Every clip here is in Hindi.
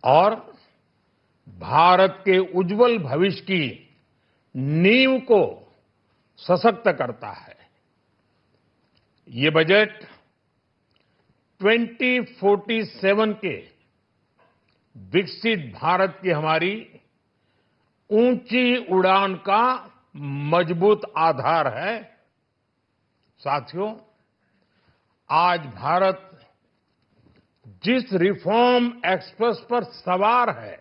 और भारत के उज्जवल भविष्य की नींव को सशक्त करता है। ये बजट 2047 के विकसित भारत की हमारी ऊंची उड़ान का मजबूत आधार है। साथियों, आज भारत जिस रिफॉर्म एक्सप्रेस पर सवार है,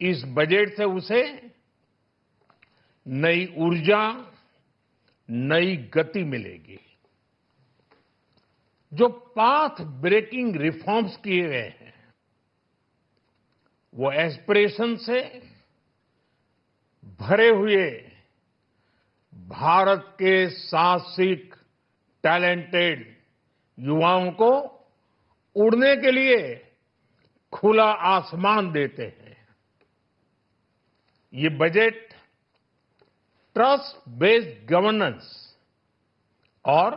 इस बजट से उसे नई ऊर्जा, नई गति मिलेगी। जो पाथ ब्रेकिंग रिफॉर्म्स किए गए हैं, वो एस्पिरेशन से भरे हुए भारत के साहसिक, टैलेंटेड युवाओं को उड़ने के लिए खुला आसमान देते हैं। ये बजट ट्रस्ट बेस्ड गवर्नेंस और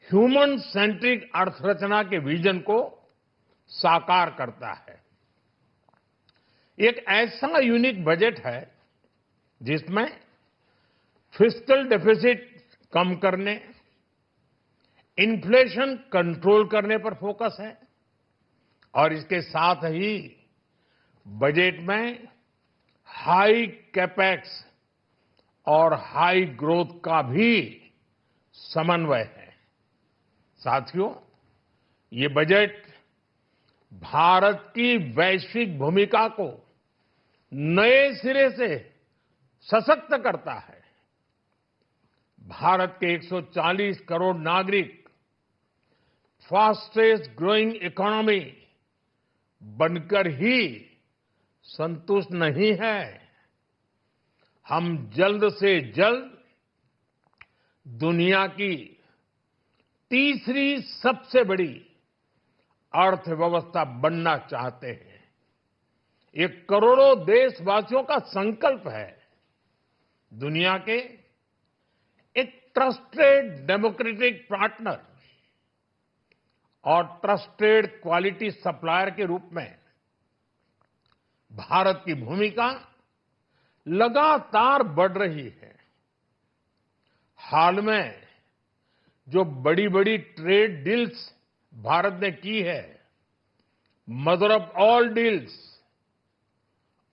ह्यूमन सेंट्रिक अर्थरचना के विजन को साकार करता है। एक ऐसा यूनिक बजट है जिसमें फिस्कल डेफिसिट कम करने, इन्फ्लेशन कंट्रोल करने पर फोकस है और इसके साथ ही बजट में हाई कैपेक्स और हाई ग्रोथ का भी समन्वय है। साथियों, ये बजट भारत की वैश्विक भूमिका को नए सिरे से सशक्त करता है। भारत के 140 करोड़ नागरिक फास्टेस्ट ग्रोइंग इकोनॉमी बनकर ही संतुष्ट नहीं है। हम जल्द से जल्द दुनिया की तीसरी सबसे बड़ी अर्थव्यवस्था बनना चाहते हैं। ये करोड़ों देशवासियों का संकल्प है। दुनिया के एक ट्रस्टेड डेमोक्रेटिक पार्टनर और ट्रस्टेड क्वालिटी सप्लायर के रूप में भारत की भूमिका लगातार बढ़ रही है। हाल में जो बड़ी बड़ी ट्रेड डील्स भारत ने की है, मदर ऑफ ऑल डील्स,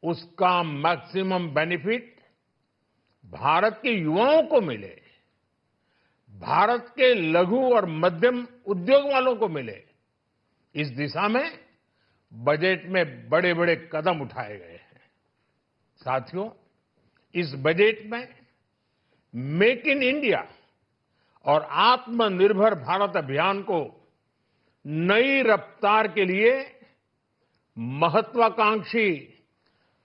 उसका मैक्सिमम बेनिफिट भारत के युवाओं को मिले, भारत के लघु और मध्यम उद्योग वालों को मिले। इस दिशा में बजट में बड़े बड़े कदम उठाए गए हैं। साथियों, इस बजट में मेक इन इंडिया और आत्मनिर्भर भारत अभियान को नई रफ्तार के लिए महत्वाकांक्षी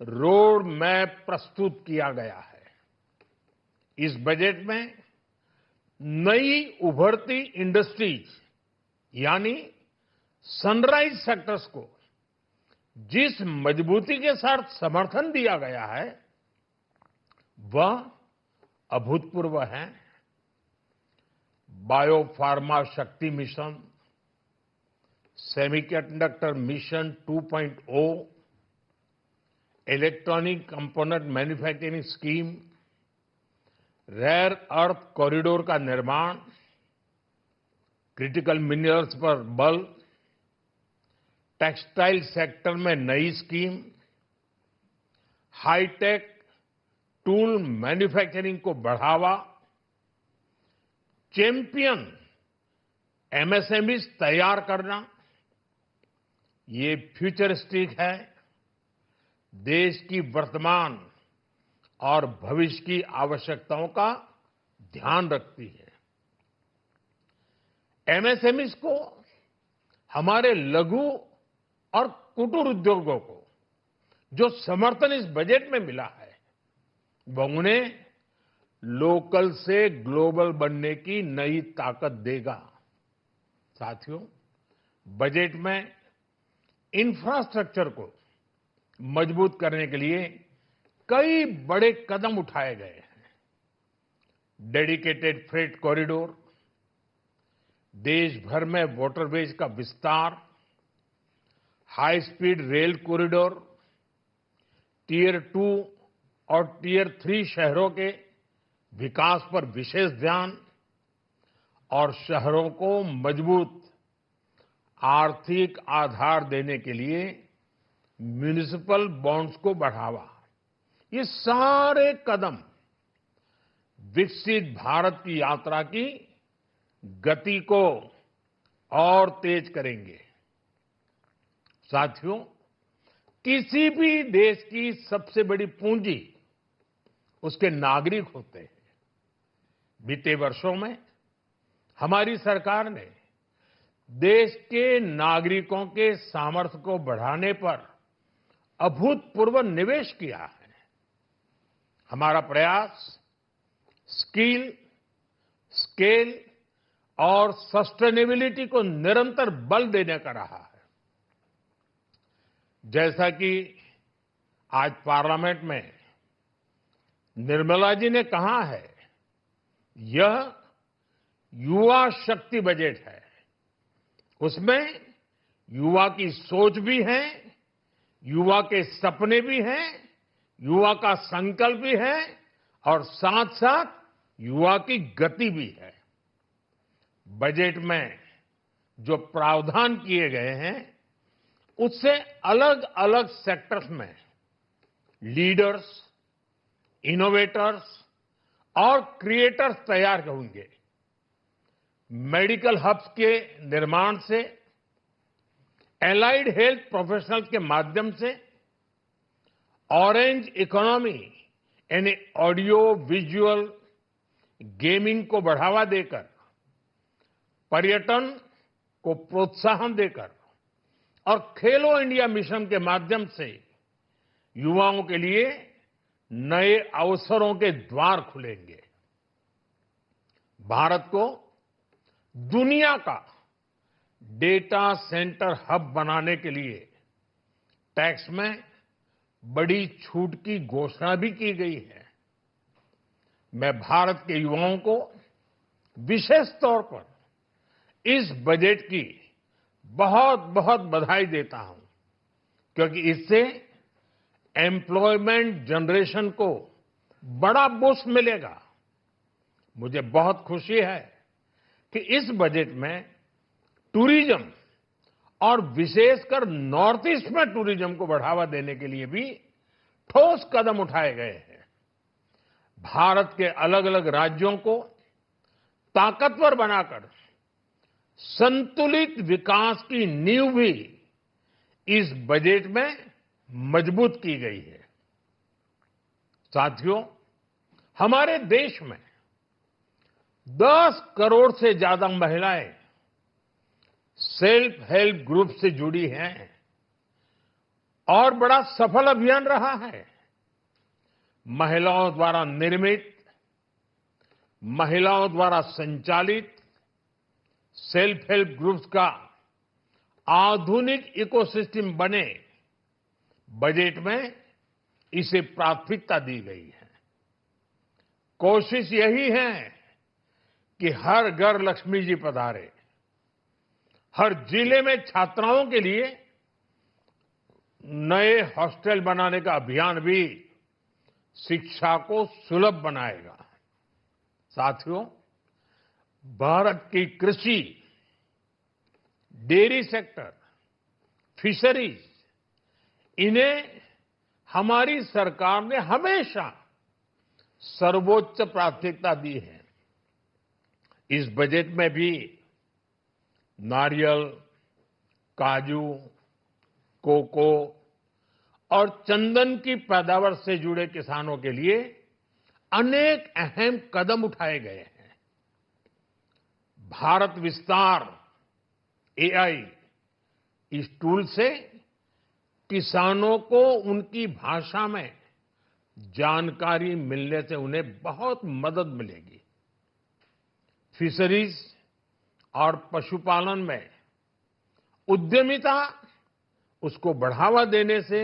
रोड मैप प्रस्तुत किया गया है। इस बजट में नई उभरती इंडस्ट्रीज यानी सनराइज सेक्टर्स को जिस मजबूती के साथ समर्थन दिया गया है, वह अभूतपूर्व है। Bio pharma Shakti mission, semiconductor mission 2.0, electronic component manufacturing scheme, rare earth corridor का निर्माण, क्रिटिकल मिनरल्स पर बल, टेक्सटाइल सेक्टर में नई स्कीम, हाईटेक टूल मैन्युफैक्चरिंग को बढ़ावा, चैंपियन एमएसएमईज तैयार करना, ये फ्यूचरिस्टिक है, देश की वर्तमान और भविष्य की आवश्यकताओं का ध्यान रखती है। एमएसएमईज को, हमारे लघु और कुटीर उद्योगों को जो समर्थन इस बजट में मिला है, वह उन्हें लोकल से ग्लोबल बनने की नई ताकत देगा। साथियों, बजट में इंफ्रास्ट्रक्चर को मजबूत करने के लिए कई बड़े कदम उठाए गए हैं। डेडिकेटेड फ्रेट कॉरिडोर, देश भर में वाटरवेज का विस्तार, high speed rail corridor, tier 2 और टियर 3 शहरों के विकास पर विशेष ध्यान और शहरों को मजबूत आर्थिक आधार देने के लिए म्युनिसिपल बॉन्ड्स को बढ़ावा। ये सारे कदम विकसित भारत की यात्रा की गति को और तेज करेंगे। साथियों, किसी भी देश की सबसे बड़ी पूंजी उसके नागरिक होते हैं। बीते वर्षों में हमारी सरकार ने देश के नागरिकों के सामर्थ्य को बढ़ाने पर अभूतपूर्व निवेश किया है। हमारा प्रयास स्किल, स्केल और सस्टेनेबिलिटी को निरंतर बल देने का रहा है। जैसा कि आज पार्लियामेंट में निर्मला जी ने कहा है, यह युवा शक्ति बजट है। उसमें युवा की सोच भी है, युवा के सपने भी हैं, युवा का संकल्प भी है और साथ साथ युवा की गति भी है। बजट में जो प्रावधान किए गए हैं, उससे अलग अलग सेक्टर्स में लीडर्स, इनोवेटर्स और क्रिएटर्स तैयार होंगे। मेडिकल हब्स के निर्माण से, एलाइड हेल्थ प्रोफेशनल्स के माध्यम से, ऑरेंज इकोनॉमी यानी ऑडियो विजुअल गेमिंग को बढ़ावा देकर, पर्यटन को प्रोत्साहन देकर और खेलो इंडिया मिशन के माध्यम से युवाओं के लिए नए अवसरों के द्वार खुलेंगे। भारत को दुनिया का डेटा सेंटर हब बनाने के लिए टैक्स में बड़ी छूट की घोषणा भी की गई है। मैं भारत के युवाओं को विशेष तौर पर इस बजट की बहुत बहुत बधाई देता हूं, क्योंकि इससे एम्प्लॉयमेंट जनरेशन को बड़ा बूस्ट मिलेगा। मुझे बहुत खुशी है कि इस बजट में टूरिज्म और विशेषकर नॉर्थ ईस्ट में टूरिज्म को बढ़ावा देने के लिए भी ठोस कदम उठाए गए हैं। भारत के अलग अलग राज्यों को ताकतवर बनाकर संतुलित विकास की नींव भी इस बजट में मजबूत की गई है। साथियों, हमारे देश में 10 करोड़ से ज्यादा महिलाएं सेल्फ हेल्प ग्रुप से जुड़ी हैं और बड़ा सफल अभियान रहा है। महिलाओं द्वारा निर्मित, महिलाओं द्वारा संचालित सेल्फ हेल्प ग्रुप्स का आधुनिक इकोसिस्टम बने, बजट में इसे प्राथमिकता दी गई है। कोशिश यही है कि हर घर लक्ष्मी जी पधारे। हर जिले में छात्राओं के लिए नए हॉस्टल बनाने का अभियान भी शिक्षा को सुलभ बनाएगा। साथियों, भारत की कृषि, डेयरी सेक्टर, फिशरीज, इन्हें हमारी सरकार ने हमेशा सर्वोच्च प्राथमिकता दी है। इस बजट में भी नारियल, काजू, कोको और चंदन की पैदावार से जुड़े किसानों के लिए अनेक अहम कदम उठाए गए हैं। भारत विस्तार एआई, इस टूल से किसानों को उनकी भाषा में जानकारी मिलने से उन्हें बहुत मदद मिलेगी। फिशरीज और पशुपालन में उद्यमिता, उसको बढ़ावा देने से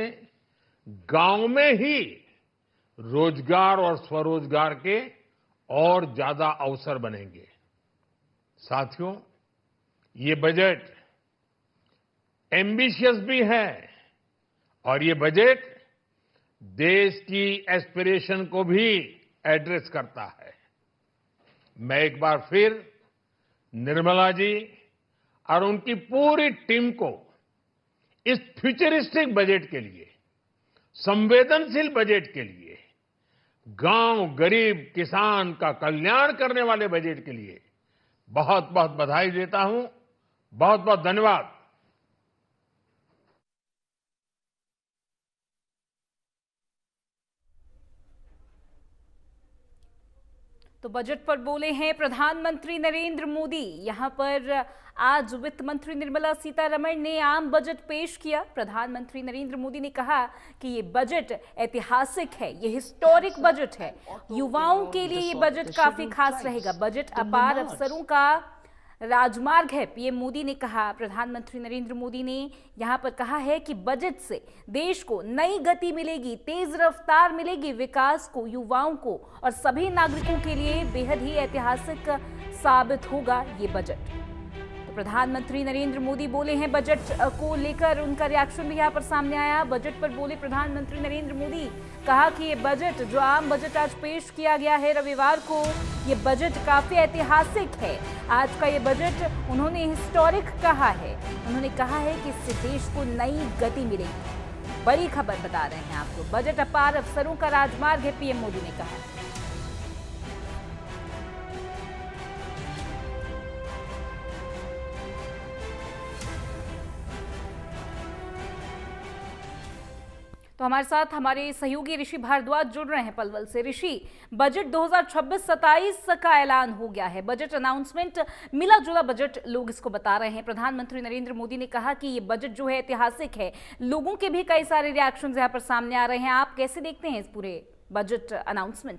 गांव में ही रोजगार और स्वरोजगार के और ज्यादा अवसर बनेंगे। साथियों, ये बजट एम्बिशियस भी है और ये बजट देश की एस्पिरेशन को भी एड्रेस करता है। मैं एक बार फिर निर्मला जी और उनकी पूरी टीम को इस फ्यूचरिस्टिक बजट के लिए, संवेदनशील बजट के लिए, गांव, गरीब, किसान का कल्याण करने वाले बजट के लिए बहुत बहुत बधाई देता हूं। बहुत बहुत धन्यवाद। तो बजट पर बोले हैं प्रधानमंत्री नरेंद्र मोदी। यहां पर आज वित्त मंत्री निर्मला सीतारमण ने आम बजट पेश किया। प्रधानमंत्री नरेंद्र मोदी ने कहा कि ये बजट ऐतिहासिक है, ये हिस्टोरिक बजट है। युवाओं के लिए ये बजट काफी खास रहेगा। बजट अपार अवसरों का राजमार्ग है, पीएम मोदी ने कहा। प्रधानमंत्री नरेंद्र मोदी ने यहां पर कहा है कि बजट से देश को नई गति मिलेगी, तेज रफ्तार मिलेगी, विकास को, युवाओं को और सभी नागरिकों के लिए बेहद ही ऐतिहासिक साबित होगा ये बजट। तो प्रधानमंत्री नरेंद्र मोदी बोले हैं, बजट को लेकर उनका रिएक्शन भी यहां पर सामने आया। बजट पर बोले प्रधानमंत्री नरेंद्र मोदी, कहा कि ये बजट, जो आम बजट आज पेश किया गया है रविवार को, ये बजट काफी ऐतिहासिक है। आज का ये बजट उन्होंने हिस्टोरिक कहा है। उन्होंने कहा है कि इससे देश को नई गति मिलेगी। बड़ी खबर बता रहे हैं आपको, बजट अपार अवसरों का राजमार्ग है, पीएम मोदी ने कहा। तो हमारे साथ हमारे सहयोगी ऋषि भारद्वाज जुड़ रहे हैं पलवल से। ऋषि, बजट 2026-27 का ऐलान हो गया है। बजट अनाउंसमेंट, मिला जुला बजट लोग इसको बता रहे हैं। प्रधानमंत्री नरेंद्र मोदी ने कहा कि ये बजट जो है ऐतिहासिक है। लोगों के भी कई सारे रिएक्शंस यहाँ पर सामने आ रहे हैं। आप कैसे देखते हैं इस पूरे बजट अनाउंसमेंट?